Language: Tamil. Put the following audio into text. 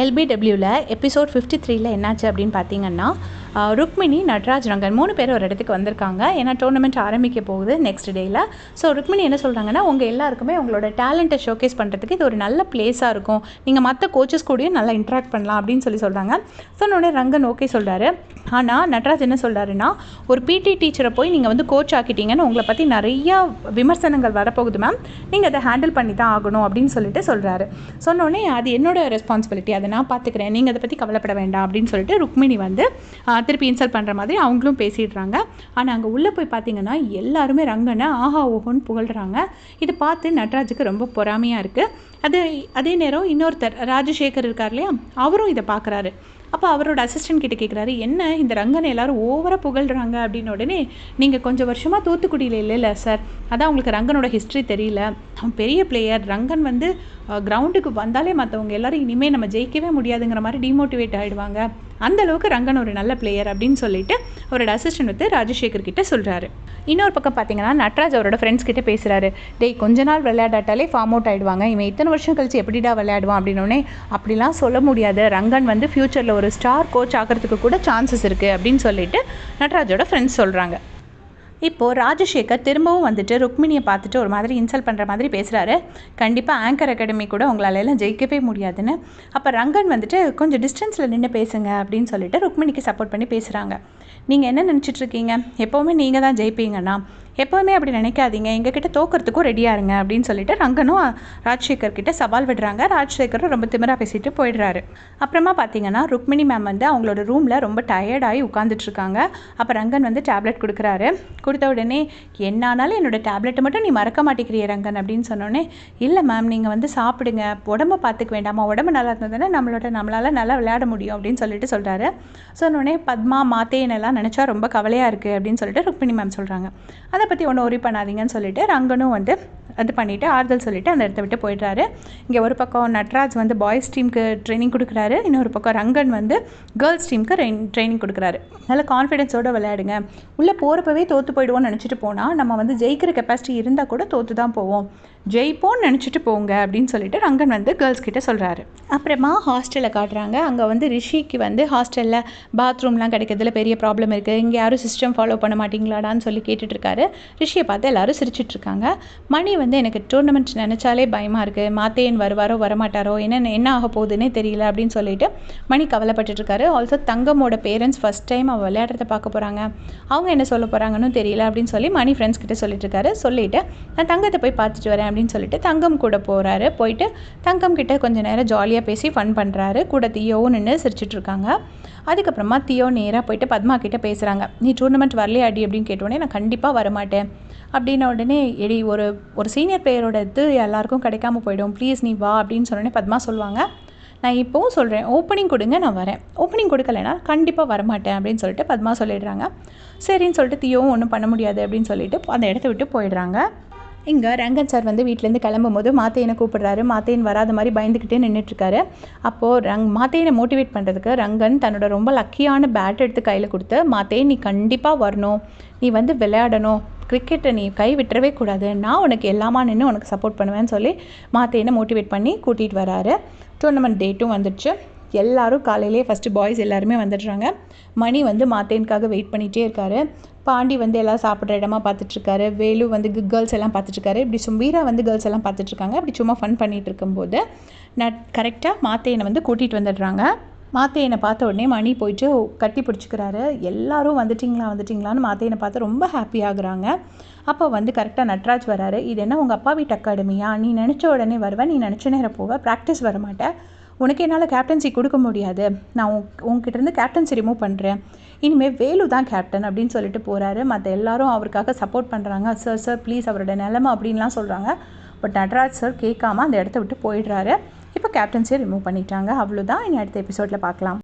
எல்பிடபிள்யூவில் எபிசோட் 53ல் என்னாச்சு அப்படின்னு பார்த்தீங்கன்னா, ருக்மிணி, நட்ராஜ், ரங்கன் 3 பேர் ஒரு இடத்துக்கு வந்திருக்காங்க. ஏன்னா டோர்னமெண்ட் ஆரம்பிக்க போகுது நெக்ஸ்ட் டேயில். ஸோ ருக்மிணி என்ன சொல்கிறாங்கன்னா, உங்கள் எல்லாருக்குமே உங்களோட டேலண்ட்டை ஷோகேஸ் பண்ணுறதுக்கு இது ஒரு நல்ல பிளேஸாக இருக்கும், நீங்கள் மற்ற கோச்சஸ் கூடயும் நல்லா இன்ட்ராக்ட் பண்ணலாம் அப்படின்னு சொல்கிறாங்க. சொன்னோடனே ரங்கன் ஓகே சொல்கிறாரு. ஆனால் நட்ராஜ் என்ன சொல்கிறாருன்னா, ஒரு பிடி டீச்சரை போய் நீங்கள் வந்து கோச் ஆக்கிட்டீங்கன்னு உங்களை பற்றி நிறையா விமர்சனங்கள் வரப்போகுது மேம், நீங்கள் அதை ஹேண்டில் பண்ணி தான் ஆகணும் அப்படின்னு சொல்கிறாரு. சொன்னோடனே அது என்னோட ரெஸ்பான்சிபிலிட்டி, அதை நான் பார்த்துக்கிறேன், நீங்கள் அதை பற்றி கவலைப்பட வேண்டாம் அப்படின்னு சொல்லிட்டு ருக்மிணி வந்து திருப்பி இன்சல்ட் பண்ணுற மாதிரி அவங்களும் பேசிடுறாங்க. ஆனால் அங்கே உள்ளே போய் பார்த்தீங்கன்னா எல்லாருமே ரங்கனை ஆஹா ஓஹோன்னு புகழ்கிறாங்க. இதை பார்த்து நட்ராஜுக்கு ரொம்ப பொறாமையாக இருக்குது. அதே நேரம் இன்னொருத்தர் ராஜசேகர் இருக்கார் இல்லையா, அவரும் இதை பார்க்குறாரு. அப்போ அவரோட அசிஸ்டன்ட் கிட்ட கேட்குறாரு, என்ன இந்த ரங்கனை எல்லாரும் ஓவராக புகழ்கிறாங்க அப்படின்னு. உடனே நீங்கள் கொஞ்சம் வருஷமாக தூத்துக்குடியில் இல்லைல்ல சார், அதான் உங்களுக்கு ரங்கனோட ஹிஸ்ட்ரி தெரியல, அவன் பெரிய பிளேயர், ரங்கன் வந்து கிரவுண்டுக்கு வந்தாலே மற்றவங்க எல்லாரும் இனிமேல் நம்ம ஜெயிக்கவே முடியாதுங்கிற மாதிரி டிமோட்டிவேட் ஆகிடுவாங்க, அந்த அளவுக்கு ரங்கன் ஒரு நல்ல பிளேயர் அப்படின்னு சொல்லிட்டு அவரோட அசிஸ்டன்ட் வந்து ராஜசேகர் கிட்ட சொல்கிறாரு. இன்னொரு பக்கம் பார்த்தீங்கன்னா நட்ராஜ் அவரோட ஃப்ரெண்ட்ஸ் கிட்ட பேசுகிறாரு. டேய், கொஞ்ச நாள் விளையாடாட்டாலே ஃபார்ம் அவுட் ஆகிடுவாங்க, இவன் இத்தனை வருஷம் கழிச்சு எப்படிடா விளையாடுவான் அப்படின்னோடனே, அப்படிலாம் சொல்ல முடியாது, ரங்கன் வந்து ஃப்யூச்சரில் ஒரு ஸ்டார் கோச் ஆகிறதுக்கு கூட சான்சஸ் இருக்குது அப்படின்னு சொல்லிட்டு நட்ராஜோட ஃப்ரெண்ட்ஸ் சொல்கிறாங்க. இப்போது ராஜசேகர் திரும்பவும் வந்துட்டு ருக்மிணியை பார்த்துட்டு ஒரு மாதிரி இன்சல்ட் பண்ணுற மாதிரி பேசுகிறாரு. கண்டிப்பாக ஆங்கர் அகாடமி கூட உங்களால் எல்லாம் ஜெயிக்கவே முடியாதுன்னு. அப்போ ரங்கன் வந்துட்டு கொஞ்சம் டிஸ்டன்ஸில் நின்று பேசுங்க அப்படின்னு சொல்லிட்டு ருக்மிணிக்கு சப்போர்ட் பண்ணி பேசுகிறாங்க. நீங்கள் என்ன நினச்சிட்ருக்கீங்க, எப்போவுமே நீங்கள் தான் ஜெயிப்பீங்கன்னா, எப்போவுமே அப்படி நினைக்காதீங்க, எங்ககிட்ட தோக்கிறதுக்கும் ரெடியாக இருங்க அப்படின்னு சொல்லிட்டு ரங்கனும் ராஜசேகர் கிட்ட சவால் விடுறாங்க. ராஜசேகரும் ரொம்ப திமிராக பேசிட்டு போயிடுறாரு. அப்புறமா பார்த்தீங்கன்னா ருக்மிணி மேம் வந்து அவங்களோட ரூமில் ரொம்ப டயர்டாகி உட்காந்துட்ருக்காங்க. அப்போ ரங்கன் வந்து டேப்லெட் கொடுக்குறாரு. கொடுத்த உடனே, என்ன ஆனாலும் என்னோடய டேப்லெட்டை மட்டும் நீ மறக்க மாட்டேங்கிறிய ரங்கன் அப்படின்னு சொன்னோடனே, இல்லை மேம் நீங்கள் வந்து சாப்பிடுங்க, உடம்பை பார்த்துக்க வேண்டாமா, உடம்பு நல்லா இருந்ததுன்னா நம்மளால் நல்லா விளையாட முடியும் அப்படின்னு சொல்கிறாரு. சொன்னோடனே பத்மா, மாத்தேன் எல்லாம் நினச்சா ரொம்ப கவலையாக இருக்குது அப்படின்னு சொல்லிட்டு ருக்மிணி மேம் சொல்கிறாங்க. அதை பற்றி ஒன்றும் ஒரி பண்ணாதீங்கன்னு சொல்லிட்டு ரங்கனும் வந்து அது பண்ணிவிட்டு ஆறுதல் சொல்லிவிட்டு அந்த இடத்த விட்டு போயிடுறாரு. இங்கே ஒரு பக்கம் நட்ராஜ் வந்து பாய்ஸ் டீமுக்கு ட்ரைனிங் கொடுக்குறாரு, இன்னொரு பக்கம் ரங்கன் வந்து கேர்ள்ஸ் டீமுக்கு ட்ரைனிங் கொடுக்குறாரு. நல்ல கான்ஃபிடென்ஸோடு விளையாடுங்க, உள்ளே போகிறப்பவே தோற்று போயிடுவோம்னு நினச்சிட்டு போனால் நம்ம வந்து ஜெயிக்கிற கெப்பாசிட்டி இருந்தால் கூட தோற்று தான் போவோம், ஜெயிப்போன்னு நினச்சிட்டு போங்க அப்படின்னு சொல்லிட்டு ரங்கன் வந்து கேர்ள்ஸ் கிட்ட சொல்கிறாரு. அப்புறமா ஹாஸ்டலில் காட்டுறாங்க. அங்கே வந்து ரிஷிக்கு வந்து ஹாஸ்டலில் பாத்ரூம்லாம் கிடைக்கிறதுல பெரிய ப்ராப்ளம் இருக்குது, இங்கே யாரும் சிஸ்டம் ஃபாலோ பண்ண மாட்டிங்களாடான்னு சொல்லி கேட்டுட்ருக்காரு. ரிஷியை பார்த்து எல்லோரும் சிரிச்சிட்ருக்காங்க. மணி வந்து எனக்கு டூர்னமெண்ட் நினச்சாலே பயமாக இருக்குது, மாத்தேன் வருவாரோ வரமாட்டாரோ, என்ன ஆக போகுதுன்னே தெரியல அப்படின்னு சொல்லிட்டு மணி கவலைப்பட்டுருக்காரு. ஆல்சோ தங்கமோட பேரண்ட்ஸ் ஃபஸ்ட் டைம் அவள் விளையாடுறத பார்க்க போகிறாங்க, அவங்க என்ன சொல்ல போகிறாங்கன்னு தெரியல அப்படின்னு சொல்லி மணி ஃப்ரெண்ட்ஸ் கிட்ட சொல்லிட்டுருக்காரு. சொல்லிவிட்டு நான் தங்கத்தை போய் பார்த்துட்டு வரேன் அப்படின்னு சொல்லிட்டு தங்கம் கூட போகிறாரு. போயிட்டு தங்கம் கிட்ட கொஞ்சம் நேரம் ஜாலியாக பேசி ஃபன் பண்ணுறாரு. கூட தியோவும் நின்று சிரிச்சிட்ருக்காங்க. அதுக்கப்புறமா தியோ நேராக போயிட்டு பத்மா கிட்ட பேசுகிறாங்க. நீ டூர்னமெண்ட் வரலையாடி அப்படின்னு கேட்டோடனே, நான் கண்டிப்பாக வரமாட்டேன் அப்படின்ன உடனே, எடி ஒரு சீனியர் பிளேயரோட இது எல்லாருக்கும் கிடைக்காம போயிடும், ப்ளீஸ் நீ வா அப்படின்னு சொன்னோடனே பத்மா சொல்லுவாங்க, நான் இப்போவும் சொல்கிறேன், ஓப்பனிங் கொடுங்க நான் வரேன், ஓப்பனிங் கொடுக்கலைன்னா கண்டிப்பாக வரமாட்டேன் அப்படின்னு சொல்லிட்டு பத்மா சொல்லிடுறாங்க. சரின்னு சொல்லிட்டு தியோவும் ஒன்றும் பண்ண முடியாது அப்படின்னு சொல்லிட்டு அந்த இடத்த விட்டு போயிடுறாங்க. இங்கே ரங்கன் சார் வந்து வீட்டிலேருந்து கிளம்பும் போது மாத்தேனை கூப்பிடுறாரு. மாத்தேன் வராத மாதிரி பயந்துக்கிட்டே நின்றுட்டுருக்காரு. அப்போது மாத்தேனை மோட்டிவேட் பண்ணுறதுக்கு ரங்கன் தன்னோட ரொம்ப லக்கியான பேட் எடுத்து கையில் கொடுத்து, மாத்தேன் நீ கண்டிப்பாக வரணும், நீ வந்து விளையாடணும், கிரிக்கெட்டை நீ கை விட்டுறவே கூடாது, நான் உனக்கு எல்லாமா நின்று உனக்கு சப்போர்ட் பண்ணுவேன்னு சொல்லி மாத்தேனை மோட்டிவேட் பண்ணி கூட்டிகிட்டு வராரு. டூர்னமெண்ட் டேட்டும் வந்துடுச்சு. எல்லோரும் காலையிலே ஃபஸ்ட்டு பாய்ஸ் எல்லாருமே வந்துடுறாங்க. மணி வந்து மாத்தேனுக்காக வெயிட் பண்ணிகிட்டே இருக்காரு. பாண்டி வந்து எல்லாம் சாப்பிட்ற இடமா பார்த்துட்ருக்காரு. வேலு வந்து கேர்ள்ஸ் எல்லாம் பார்த்துட்ருக்காரு. இப்படி வீரா வந்து கேர்ள்ஸ் எல்லாம் பார்த்துட்ருக்காங்க. அப்படி சும்மா ஃபன் பண்ணிகிட்டு இருக்கும்போது கரெக்டாக மாத்தேனை வந்து கூட்டிகிட்டு வந்துடுறாங்க. மாத்தேனை பார்த்த உடனே மணி போயிட்டு கட்டி பிடிச்சிக்கிறாரு. எல்லாரும் வந்துட்டிங்களான்னு மாத்தேனை பார்த்து ரொம்ப ஹாப்பி ஆகுறாங்க. அப்போ வந்து கரெக்டாக நட்ராஜ் வராரு. இது என்ன உங்கள் அப்பா வீட்டு அகாடமியா, நீ நினச்ச உடனே வருவேன், நீ நினச்ச நேரம் போவேன், ப்ராக்டிஸ் வர மாட்டேன், உனக்கு என்னால் கேப்டன்சி கொடுக்க முடியாது, நான் உங்ககிட்டருந்து கேப்டன்சி ரிமூவ் பண்ணுறேன், இனிமேல் வேலு தான் கேப்டன் அப்படின்னு சொல்லிட்டு போகிறாரு. மற்ற எல்லாரும் அவருக்காக சப்போர்ட் பண்ணுறாங்க. சார் ப்ளீஸ் அவரோட நிலைமை அப்படின்லாம் சொல்கிறாங்க. பட் நட்ராஜ் சார் கேட்காம அந்த இடத்த விட்டு போயிடுறாரு. இப்போ கேப்டன்சியை ரிமூவ் பண்ணிட்டாங்க. அவ்வளோதான். இனி அடுத்த எபிசோடில் பார்க்கலாம்.